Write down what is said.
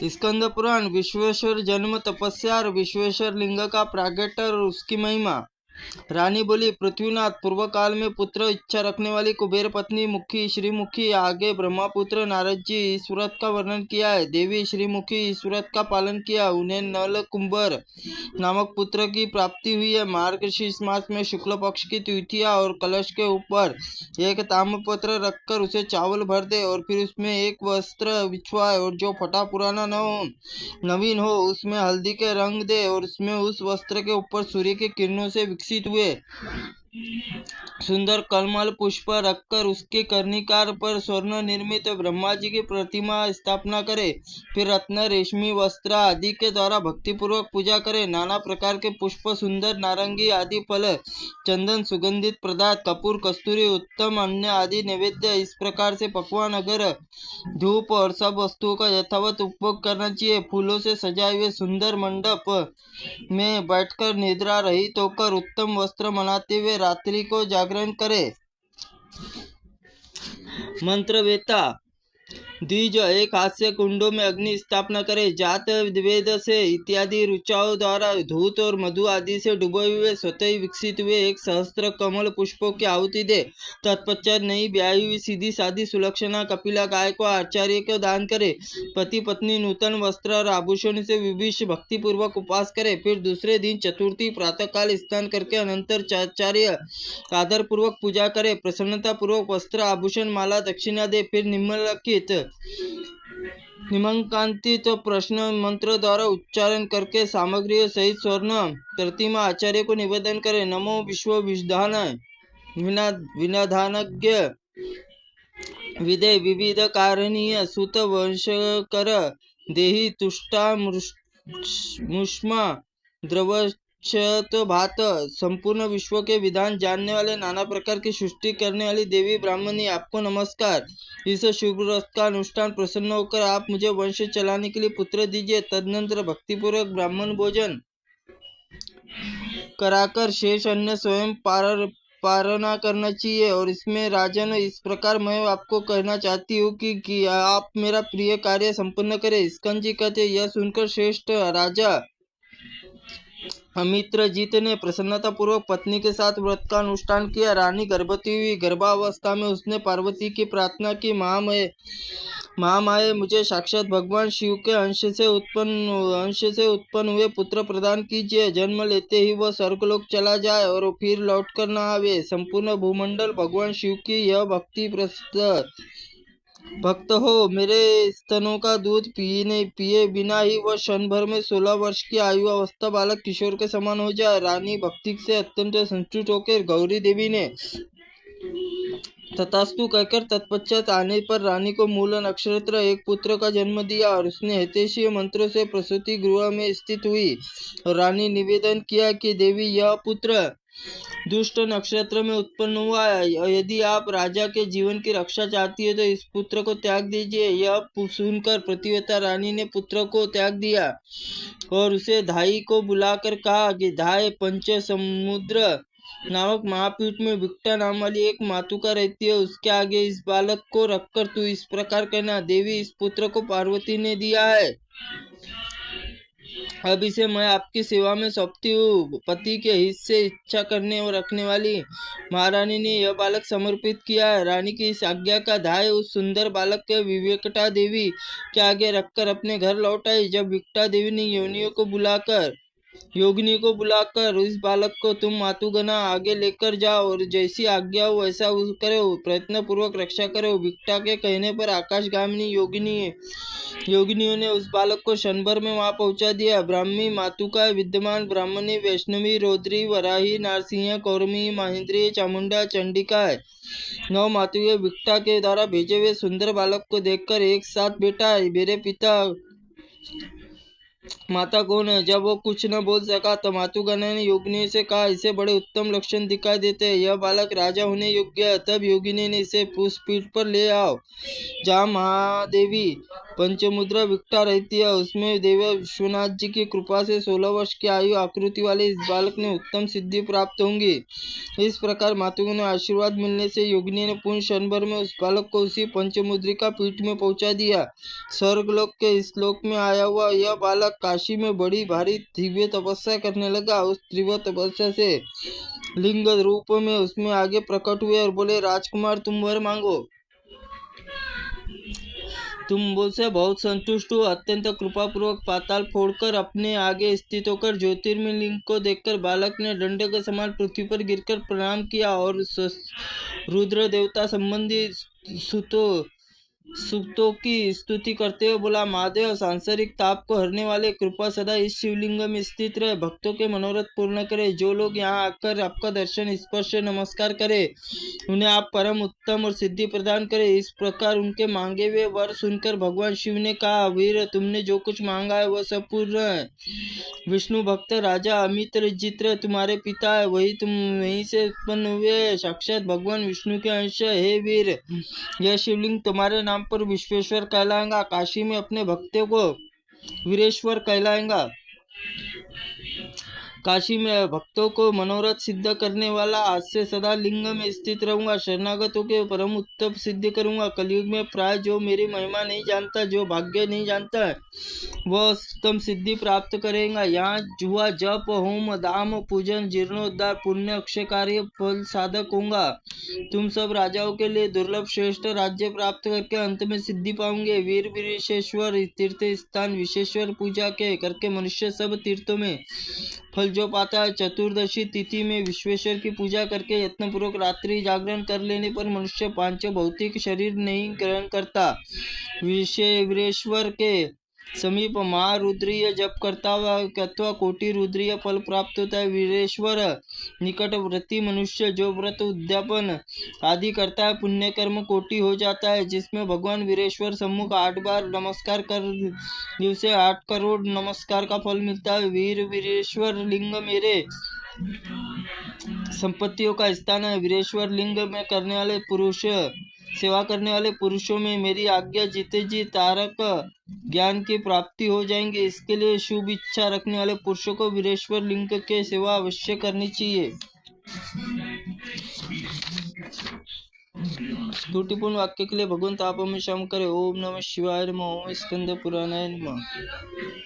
स्कंद पुराण विश्वेश्वर जन्म, तपस्या और विश्वेश्वर लिंग का प्रागट्य और उसकी महिमा। रानी बोली, पृथ्वीनाथ, पूर्व काल में पुत्र इच्छा रखने वाली कुबेर पत्नी मुखी श्रीमुखी आगे ब्रह्मपुत्र नारद जी इस व्रत का वर्णन किया है। देवी श्रीमुखी इस व्रत का पालन किया, उन्हें नल कुंबर नामक पुत्र की प्राप्ति हुई है। मार्गशीर्ष मास में शुक्ल पक्ष की तिथिया और कलश के ऊपर एक ताम्रपत्र रखकर उसे चावल भर दे और फिर उसमें एक वस्त्र बिछवाए और जो फटा पुराना न हो नवीन हो उसमें हल्दी के रंग दे और उसमें उस वस्त्र के ऊपर सूर्य की किरणों से विकसित हुए सुंदर कमल पुष्प रखकर उसके कर्णिकार पर स्वर्ण निर्मित ब्रह्मा जी की प्रतिमा स्थापना करे। फिर रत्न रेशमी वस्त्र आदि के द्वारा भक्तिपूर्वक पूजा करे। नाना प्रकार के पुष्प, सुंदर नारंगी आदि फल, चंदन, सुगंधित पदार्थ, कपूर, कस्तूरी, उत्तम अन्न आदि नैवेद्य, इस प्रकार से पकवान, अगर धूप और सब वस्तुओं का यथावत उपभोग करना चाहिए। फूलों से सजाए हुए सुंदर मंडप में बैठकर निद्रा रहित होकर उत्तम वस्त्र मनाते हुए रात्रि को जागरण करे। मंत्र वेता द्विज, एक हाथ से कुंडों में अग्नि स्थापना करे। जात वेद से इत्यादि रुचाओं द्वारा धूत और मधु आदि से डूबे हुए स्वतः ही विकसित हुए एक सहस्त्र कमल पुष्पों की आहुति दे। तत्पश्चात नई ब्याही हुई सीधी सादी सुलक्षणा कपिला गाय को आचार्य को दान करे। पति पत्नी नूतन वस्त्र और आभूषण से विभिष भक्ति पूर्वक उपास करे। फिर दूसरे दिन चतुर्थी प्रातः काल स्नान करके अनंतर आचार्य आदर पूर्वक पूजा करे। प्रसन्नता पूर्वक वस्त्र, आभूषण, माला, दक्षिणा दे। फिर निम्नलिखित निमंत्रित प्रश्न मंत्र द्वारा उच्चारण करके सामग्री सहित स्वर्ण प्रतिमा आचार्य को निवेदन करे। नमो विश्व विनाधानज्ञ विदे विविध कारणीय सुत वंशकर देहि तुष्टा मुष्मा द्रवक्षत भात, संपूर्ण विश्व के विधान जानने वाले, नाना प्रकार की सृष्टि करने वाली देवी ब्राह्मणी, आपको नमस्कार। इस शुभ व्रत का अनुष्ठान प्रसन्न होकर आप मुझे वंश चलाने के लिए पुत्र दीजिए। तदनंतर भक्तिपूर्वक ब्राह्मण भोजन कराकर शेष अन्न स्वयं पारना करना चाहिए। और इसमें राजन, इस प्रकार मैं आपको कहना चाहती हूँ कि आप मेरा प्रिय कार्य संपन्न करें। स्कंद जी कहते, यह सुनकर श्रेष्ठ राजा अमित्रजीत ने प्रसन्नता पूर्वक पत्नी के साथ व्रत का अनुष्ठान किया। रानी गर्भवती हुई। गर्भावस्था में उसने पार्वती की प्रार्थना की, महामाये, मुझे साक्षात भगवान शिव के अंश से उत्पन्न हुए पुत्र प्रदान कीजिए। जन्म लेते ही वह स्वर्गलोक चला जाए और फिर लौटकर न आवे। संपूर्ण भूमंडल भगवान शिव की यह भक्त हो। मेरे स्तनों का दूध पिए बिना ही वह क्षण भर में 16 वर्ष की आयु अवस्था बालक किशोर के समान हो जाए। रानी भक्ति से अत्यंत संतुष्ट होकर गौरी देवी ने तथास्तु कहकर तत्पश्चात आने पर रानी को मूल नक्षत्र एक पुत्र का जन्म दिया और उसने हितैषी मंत्रों से प्रसूति गृह में स्थित हुई। और रानी निवेदन किया कि देवी, यह पुत्र दुष्ट नक्षत्र में उत्पन्न हुआ है। यदि आप राजा के जीवन की रक्षा चाहती है तो इस पुत्र को त्याग दीजिए। यह सुनकर प्रतिव्रता रानी ने पुत्र को त्याग दिया और उसे धाई को बुलाकर कहा कि धाय, पंच समुद्र नामक महापीठ में विक्टा नाम वाली एक मातुका रहती है, उसके आगे इस बालक को रखकर तू इस प्रकार कहना, देवी, इस पुत्र को पार्वती ने दिया है, अब इसे मैं आपकी सेवा में सौंपती हूँ। पति के हित से इच्छा करने और रखने वाली महारानी ने यह बालक समर्पित किया है। रानी की इस आज्ञा का धाय उस सुंदर बालक के विवेकटा देवी के आगे रखकर अपने घर लौट आई। जब विकटा देवी ने योगिनी को बुलाकर इस बालक को तुम मातुगना आगे लेकर जाओ और जैसी आज्ञा हो वैसा करो, प्रयत्न पूर्वक रक्षा करो। विकटा के कहने पर आकाशगामिनी योगिनियों ने उस बालक को क्षण भर में वहां पहुंचा दिया। ब्राह्मी, मातुका, विद्यमान ब्राह्मणी, वैष्णवी, रौद्री, वराही, नारसिंह, कौरमी, महेंद्री, चामुंडा, चंडिका है। 9 मातुए विकटा के द्वारा भेजे हुए सुंदर बालक को देखकर एक साथ बेटा, मेरे पिता माता कौन है? जब वो कुछ न बोल सका तो मातुगना ने योगिनी से कहा, इसे बड़े उत्तम लक्षण दिखाई देते हैं, यह बालक राजा होने योग्य है। तब योगिनी ने इसे उस पीठ पर ले आओ जहाँ महादेवी पंचमुद्रा विकटा रहती है। उसमें देव विश्वनाथ जी की कृपा से 16 वर्ष की आयु आकृति वाले इस बालक ने उत्तम सिद्धि प्राप्त होंगी। इस प्रकार मातुओं ने आशीर्वाद मिलने से योगिनी ने पूर्ण क्षण भर में उस बालक को उसी पंचमुद्रिका पीठ में पहुंचा दिया। स्वर्गलोक के इस लोक में आया हुआ यह बालक काशी में बड़ी भारी दिव्य तपस्या करने लगा। उस तीव्र तपस्या से लिंग रूप में उसमें आगे प्रकट हुए और बोले, राजकुमार तुम वर मांगो। तुम मुझसे बहुत संतुष्ट हो। अत्यंत कृपा पूर्वक पाताल फोड़कर अपने आगे स्थित होकर ज्योतिर्मय लिंग को देखकर बालक ने दंड के समान पृथ्वी पर गिरकर प्रणाम किया और रुद्र देवता संबंधी सुक्तों की स्तुति करते हुए बोला, महादेव सांसारिक ताप को हरने वाले कृपा सदा इस शिवलिंग में स्थित रहे, भक्तों के मनोरथ पूर्ण करे। जो लोग यहाँ आकर आपका दर्शन स्पर्श नमस्कार करे उन्हें आप परम उत्तम और सिद्धि प्रदान करे। इस प्रकार उनके मांगे हुए वर सुनकर भगवान शिव ने कहा, वीर तुमने जो कुछ मांगा है वह सब पूर्ण है। विष्णु भक्त राजा अमित्रजित्र तुम्हारे पिता है, वहीं से उत्पन्न हुए साक्षात भगवान विष्णु के अंश है। हे वीर, यह शिवलिंग तुम्हारे नाम पर विश्वेश्वर कहलाएगा। काशी में अपने भक्तों को वीरेश्वर कहलाएगा। काशी में भक्तों को मनोरथ सिद्ध करने वाला। आज से सदा लिंग में स्थित रहूंगा। शरणागतों के परम उत्तम सिद्ध करूंगा। कलयुग में प्राय जो मेरी महिमा नहीं जानता, जो भाग्य नहीं जानता है, वह उत्तम सिद्धि प्राप्त करेगा। यहाँ जुआ जप होम दाम पूजन जीर्णोद्धार पुण्य अक्षय कार्य फल साधक होगा। तुम सब राजाओं के लिए दुर्लभ श्रेष्ठ राज्य प्राप्त करके अंत में सिद्धि पाओगे। वीर वीरेश्वर तीर्थ स्थान विशेश्वर पूजा के करके मनुष्य सब तीर्थों में फल जो पाता है। चतुर्दशी तिथि में विश्वेश्वर की पूजा करके यत्नपूर्वक रात्रि जागरण कर लेने पर मनुष्य पांच भौतिक शरीर नहीं ग्रहण करता। विश्वेश्वर के समीप महारुद्रीय जप करता हुआ अथवा कोटि रुद्रीय फल प्राप्त होता है। वीरेश्वर निकटवर्ती मनुष्य जो व्रत उद्यापन आदि करता है, पुण्य कर्म कोटि हो जाता है। जिसमें भगवान वीरेश्वर सम्मुख 8 बार नमस्कार कर दिवसे 8 करोड़ नमस्कार का फल मिलता है। वीर वीरेश्वर लिंग मेरे संपत्तियों का स्थान है। वीरेश्वर लिंग में करने वाले पुरुष सेवा करने वाले पुरुषों में मेरी आज्ञा जीते जी तारक ज्ञान की प्राप्ति हो जाएंगे। इसके लिए शुभ इच्छा रखने वाले पुरुषों को वीरेश्वर लिंग के सेवा अवश्य करनी चाहिए। त्रुटिपूर्ण वाक्य के लिए भगवंत आप हमें क्षमा करे। ओम नमः शिवाय नमः। ओम स्कंद पुराणाय नमः।